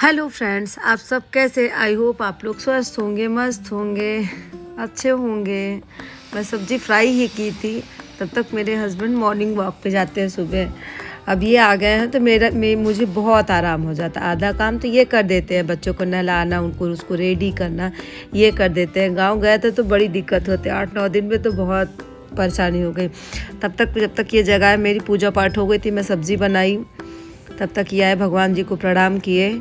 Hello friends, आप सब कैसे? आई होप आप लोग स्वस्थ होंगे, मस्त होंगे, अच्छे होंगे। मैं सब्ज़ी फ्राई ही की थी, तब तक मेरे हस्बैंड मॉर्निंग वॉक पे जाते हैं सुबह। अब ये आ गए हैं तो मुझे बहुत आराम हो जाता। आधा काम तो ये कर देते हैं, बच्चों को नहलाना, उनको उसको रेडी करना, ये कर देते हैं। गांव गए थे तो बड़ी दिक्कत होती है, 8-9 दिन में तो बहुत परेशानी हो गई। जब तक ये जगह मेरी पूजा पाठ हो गई थी, मैं सब्ज़ी बनाई, तब तक ये आए, भगवान जी को प्रणाम किए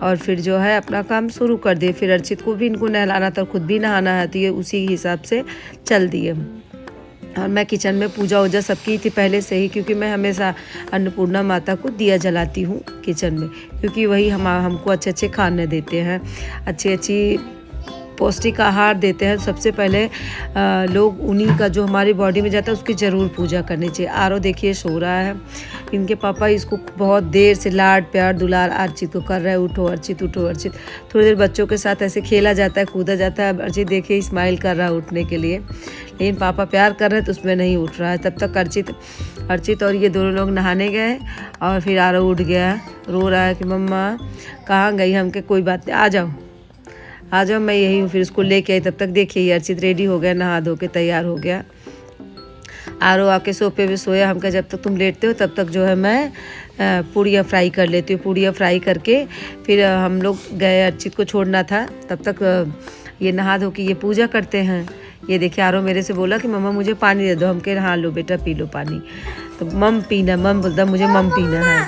और फिर जो है अपना काम शुरू कर दिए। फिर अर्चित को भी इनको नहलाना था, खुद भी नहाना है, तो ये उसी हिसाब से चल दिए। और मैं किचन में पूजा वूजा सब की थी पहले से ही, क्योंकि मैं हमेशा अन्नपूर्णा माता को दिया जलाती हूँ किचन में, क्योंकि वही हमको अच्छे अच्छे खाने देते हैं, अच्छी पौष्टिक आहार देते हैं। सबसे पहले लोग उन्हीं का जो हमारी बॉडी में जाता है उसकी ज़रूर पूजा करनी चाहिए। आरो देखिए सो रहा है, इनके पापा इसको बहुत देर से लाड प्यार दुलार अर्चित को कर रहे हैं, उठो अर्चित, उठो अर्चित। थोड़ी देर बच्चों के साथ ऐसे खेला जाता है, कूदा जाता है। अर्चित देखिए स्माइल कर रहा है उठने के लिए, लेकिन पापा प्यार कर रहे हैं तो उसमें नहीं उठ रहा है। तब तक अर्चित और ये दोनों लोग नहाने गए और फिर आरो उठ गया, रो रहा है कि मम्मा कहाँ गई? हमके कोई बात नहीं, आ जाओ मैं यही हूँ। फिर उसको लेके आई। तब तक देखिए ये अर्चित रेडी हो गया, नहा धो के तैयार हो गया। आरो आके सोफे पे सोया। हमका जब तक तुम लेटते हो तब तक जो है मैं पूड़ियाँ फ्राई कर लेती हूँ। पूड़ियाँ फ्राई करके फिर हम लोग गए, अर्चित को छोड़ना था। तब तक ये नहा धो के ये पूजा करते हैं। ये देखिए आरो मेरे से बोला कि मम्मा मुझे पानी दे दो। हम कह हाँ लो बेटा पी लो पानी। तो मम बोलता मुझे मम पीना है।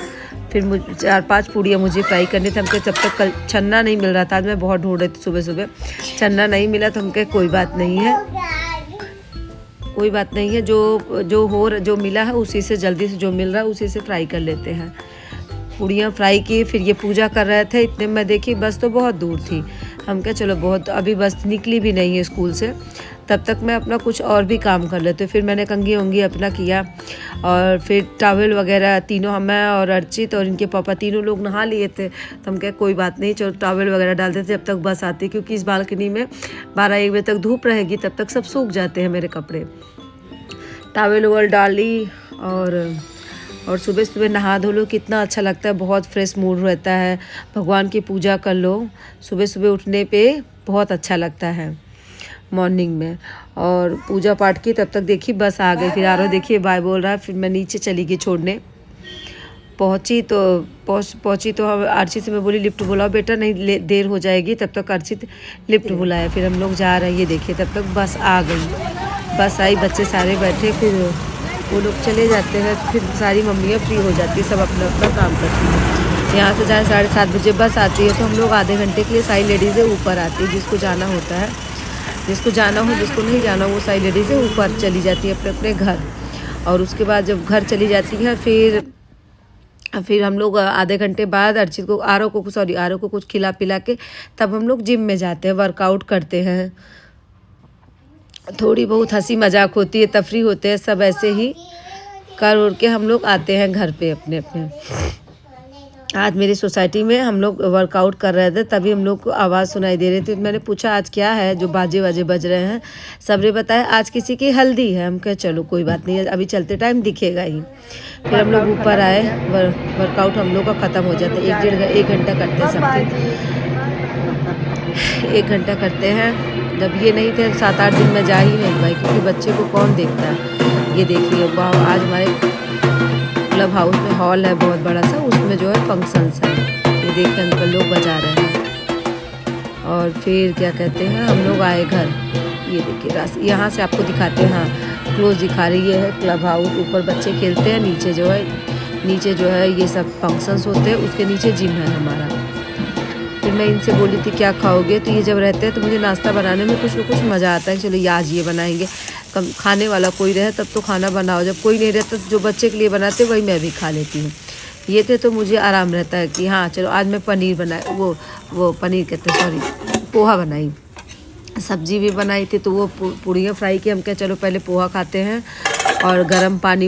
फिर 4-5 पूड़ियाँ मुझे फ्राई करनी थी। हमके जब तक कल छन्ना नहीं मिल रहा था, आज मैं बहुत ढूंढ रही थी सुबह सुबह, छन्ना नहीं मिला तो हमके कोई बात नहीं है, जो मिला है उसी से, जल्दी से जो मिल रहा है उसी से फ्राई कर लेते हैं। पूड़ियाँ फ्राई की, फिर ये पूजा कर रहे थे। इतने में देखी बस तो बहुत दूर थी। हम क्या चलो बहुत, अभी बस निकली भी नहीं है स्कूल से, तब तक मैं अपना कुछ और भी काम कर लेते। फिर मैंने कंघी वंगी अपना किया और फिर टॉवल वगैरह तीनों, मैं और अर्चित और इनके पापा तीनों लोग नहा लिए थे। तो हम क्या कोई बात नहीं, चलो टॉवल वगैरह डालते थे जब तक बस आती, क्योंकि इस बालकनी में 12-1 बजे तक धूप रहेगी, तब तक सब सूख जाते हैं मेरे कपड़े। टॉवल वगैरह डाली और सुबह सुबह नहा धो लो, कितना अच्छा लगता है, बहुत फ्रेश मूड रहता है। भगवान की पूजा कर लो, सुबह सुबह उठने पे बहुत अच्छा लगता है मॉर्निंग में। और पूजा पाठ की, तब तक देखिए बस आ गई। फिर आरो देखिए बाय बोल रहा है। फिर मैं नीचे चली गई छोड़ने। पहुंची तो हम अर्चित से मैं बोली लिफ्ट बुलाओ बेटा, नहीं देर हो जाएगी। तब तक अर्चित लिफ्ट बुलाया, फिर हम लोग जा रहे हैं। ये देखिए तब तक बस आ गई। बस आई, बच्चे सारे बैठे, फिर वो लोग चले जाते हैं। फिर सारी मम्मियाँ फ्री हो जाती है, सब अपना अपना काम करती हैं। यहाँ से जहाँ 7:30 बजे बस आती है, तो हम लोग आधे घंटे के लिए सारी लेडीज़ें ऊपर आती है। जिसको जाना होता है, जिसको जाना हो, जिसको नहीं जाना हो, वो सारी लेडीज़ें ऊपर चली जाती है अपने अपने घर। और उसके बाद जब घर चली जाती है, फिर हम लोग आधे घंटे बाद आरो को कुछ खिला पिला के तब हम लोग जिम में जाते हैं, वर्कआउट करते हैं। थोड़ी बहुत हंसी मजाक होती है, तफरी होते हैं, सब ऐसे ही कर उड़ के हम लोग आते हैं घर पे अपने अपने। आज मेरी सोसाइटी में हम लोग वर्कआउट कर रहे थे, तभी हम लोग को आवाज़ सुनाई दे रही थी। मैंने पूछा आज क्या है जो बाजे वाजे बज रहे हैं? सबने बताया आज किसी की हल्दी है। हम कहे चलो कोई बात नहीं, अभी चलते टाइम दिखेगा ही। फिर हम लोग ऊपर आए। वर्कआउट हम लोग का ख़त्म हो जाता है, 1 घंटा करते हैं सबके, 1 घंटा करते हैं। जब ये नहीं थे 7-8 दिन में जा ही नहीं पाई, क्योंकि बच्चे को कौन देखता है। ये देखिए वाह, आज हमारे क्लब हाउस में हॉल है बहुत बड़ा सा, उसमें जो है फंक्शंस है। ये देखिए अंकल लोग बजा रहे हैं। और फिर क्या कहते हैं, हम लोग आए घर। ये देखिए यहाँ से आपको दिखाते हैं, हाँ क्लोज दिखा रही है क्लब हाउस। ऊपर बच्चे खेलते हैं, नीचे जो है ये सब फंक्शंस होते हैं, उसके नीचे जिम है हमारा। फिर मैं इनसे बोली थी क्या खाओगे, तो ये जब रहते हैं तो मुझे नाश्ता बनाने में कुछ न कुछ मज़ा आता है। चलो आज ये बनाएंगे, कम खाने वाला कोई रहे तब तो खाना बनाओ, जब कोई नहीं रहता तो जो बच्चे के लिए बनाते वही मैं भी खा लेती हूँ। ये थे तो मुझे आराम रहता है कि हाँ चलो आज मैं पनीर बनाए, वो पनीर कहते हैं, सॉरी पोहा बनाई, सब्जी भी बनाई थी। तो वो पूड़ियाँ फ्राई की। हम क्या चलो पहले पोहा खाते हैं और गर्म पानी